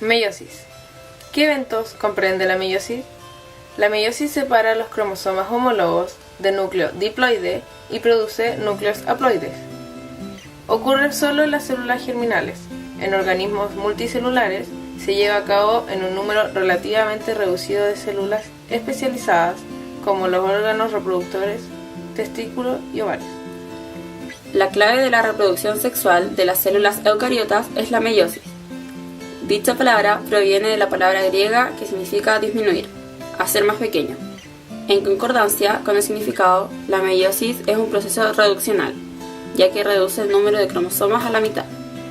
Meiosis. ¿Qué eventos comprende la meiosis? La meiosis separa los cromosomas homólogos de núcleo diploide y produce núcleos haploides. Ocurre solo en las células germinales. En organismos multicelulares se lleva a cabo en un número relativamente reducido de células especializadas como los órganos reproductores, testículos y ovarios. La clave de la reproducción sexual de las células eucariotas es la meiosis. Dicha palabra proviene de la palabra griega que significa disminuir, hacer más pequeño. En concordancia con el significado, la meiosis es un proceso reduccional, ya que reduce el número de cromosomas a la mitad.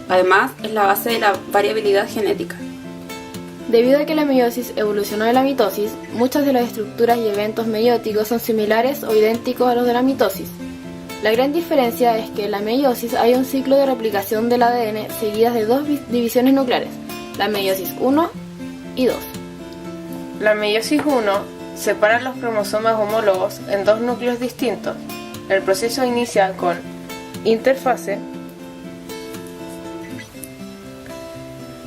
Además, es la base de la variabilidad genética. Debido a que la meiosis evolucionó de la mitosis, muchas de las estructuras y eventos meióticos son similares o idénticos a los de la mitosis. La gran diferencia es que en la meiosis hay un ciclo de replicación del ADN seguidas de dos divisiones nucleares, la meiosis 1 y 2. La meiosis 1 separa los cromosomas homólogos en dos núcleos distintos. El proceso inicia con interfase.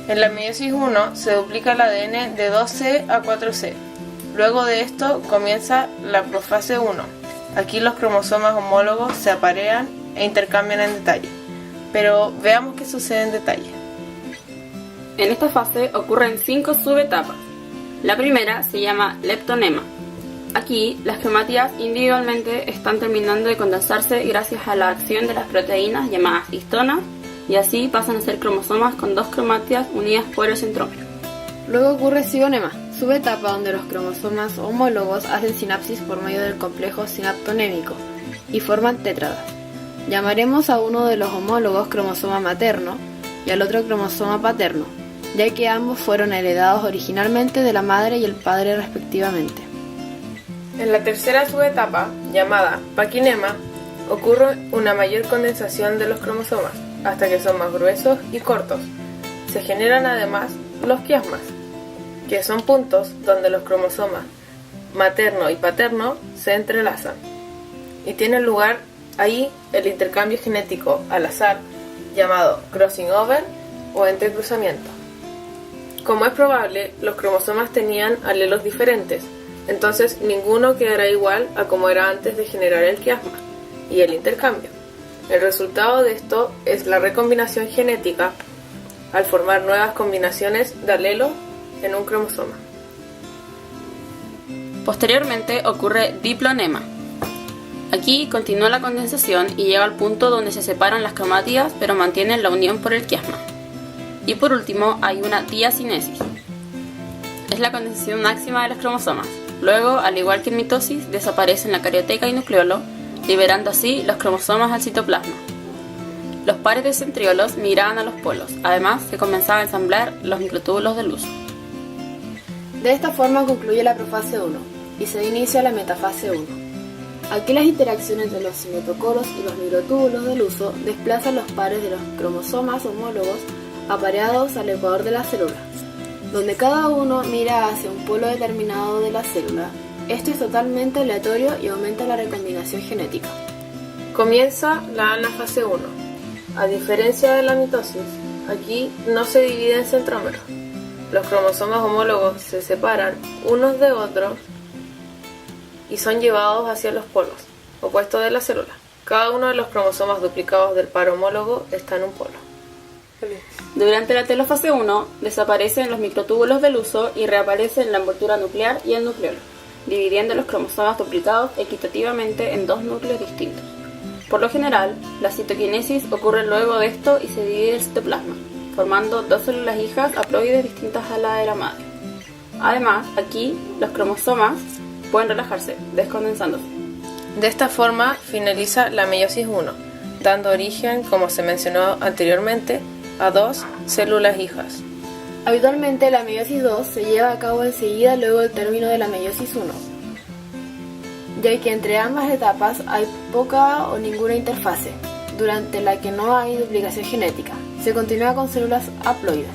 En la meiosis 1 se duplica el ADN de 2C a 4C. Luego de esto comienza la profase 1. Aquí los cromosomas homólogos se aparean e intercambian en detalle. Pero veamos qué sucede en detalle. En esta fase ocurren 5 subetapas. La primera se llama leptonema. Aquí, las cromátidas individualmente están terminando de condensarse gracias a la acción de las proteínas llamadas histonas, y así pasan a ser cromosomas con dos cromátidas unidas por el centrómero. Luego ocurre cigonema, subetapa donde los cromosomas homólogos hacen sinapsis por medio del complejo sinaptonémico y forman tétradas. Llamaremos a uno de los homólogos cromosoma materno y al otro cromosoma paterno, ya que ambos fueron heredados originalmente de la madre y el padre respectivamente. En la tercera subetapa, llamada paquinema, ocurre una mayor condensación de los cromosomas, hasta que son más gruesos y cortos. Se generan además los quiasmas, que son puntos donde los cromosomas materno y paterno se entrelazan. Y tiene lugar ahí el intercambio genético al azar, llamado crossing over o entrecruzamiento. Como es probable, los cromosomas tenían alelos diferentes, entonces ninguno quedará igual a como era antes de generar el quiasma y el intercambio. El resultado de esto es la recombinación genética al formar nuevas combinaciones de alelos en un cromosoma. Posteriormente ocurre diplonema. Aquí continúa la condensación y llega al punto donde se separan las cromátidas pero mantienen la unión por el quiasma. Y por último hay una diacinesis. Es la condensación máxima de los cromosomas. Luego, al igual que en mitosis, desaparecen la carioteca y nucleolo, liberando así los cromosomas al citoplasma. Los pares de centriolos migraban a los polos. Además, se comenzaba a ensamblar los microtúbulos del uso. De esta forma concluye la profase 1 y se inicia la metafase 1. Aquí las interacciones entre los citocoros y los microtúbulos del uso desplazan los pares de los cromosomas homólogos apareados al ecuador de la célula, donde cada uno mira hacia un polo determinado de la célula. Esto es totalmente aleatorio y aumenta la recombinación genética. Comienza la anafase 1. A diferencia de la mitosis, aquí no se divide en centrómeros. Los cromosomas homólogos se separan unos de otros y son llevados hacia los polos opuestos de la célula. Cada uno de los cromosomas duplicados del par homólogo está en un polo. Durante la telofase 1 desaparecen los microtúbulos del uso y reaparecen la envoltura nuclear y el nucleolo, dividiendo los cromosomas duplicados equitativamente en dos núcleos distintos. Por lo general, la citoquinesis ocurre luego de esto y se divide el citoplasma, formando dos células hijas haploides distintas a la de la madre. Además, aquí los cromosomas pueden relajarse, descondensándose. De esta forma finaliza la meiosis 1, dando origen, como se mencionó anteriormente, a dos células hijas. Habitualmente la meiosis 2 se lleva a cabo enseguida luego del término de la meiosis 1, ya que entre ambas etapas hay poca o ninguna interfase, durante la que no hay duplicación genética. Se continúa con células haploides.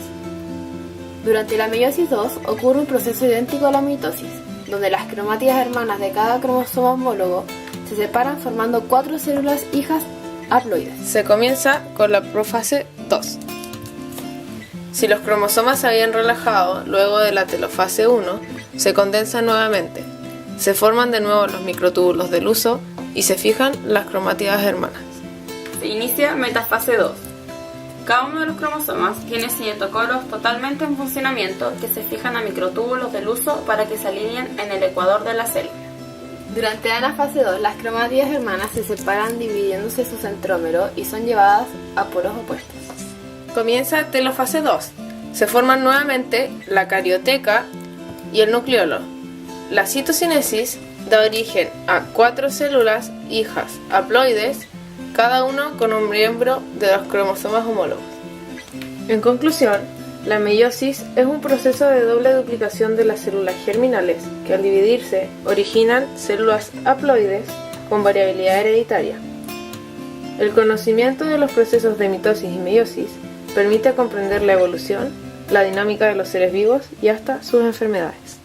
Durante la meiosis 2 ocurre un proceso idéntico a la mitosis, donde las cromátidas hermanas de cada cromosoma homólogo se separan formando 4 células hijas haploides. Se comienza con la profase 2. Si los cromosomas se habían relajado luego de la telofase 1, se condensan nuevamente, se forman de nuevo los microtúbulos del huso y se fijan las cromátidas hermanas. Se inicia metafase 2. Cada uno de los cromosomas tiene cinetocoros totalmente en funcionamiento que se fijan a microtúbulos del huso para que se alineen en el ecuador de la célula. Durante la anafase 2, las cromátidas hermanas se separan dividiéndose su centrómero y son llevadas a polos opuestos. Comienza telofase 2. Se forman nuevamente la carioteca y el nucleolo. La citocinesis da origen a 4 células hijas haploides, cada uno con un miembro de los cromosomas homólogos. En conclusión, la meiosis es un proceso de doble duplicación de las células germinales que al dividirse originan células haploides con variabilidad hereditaria. El conocimiento de los procesos de mitosis y meiosis permite comprender la evolución, la dinámica de los seres vivos y hasta sus enfermedades.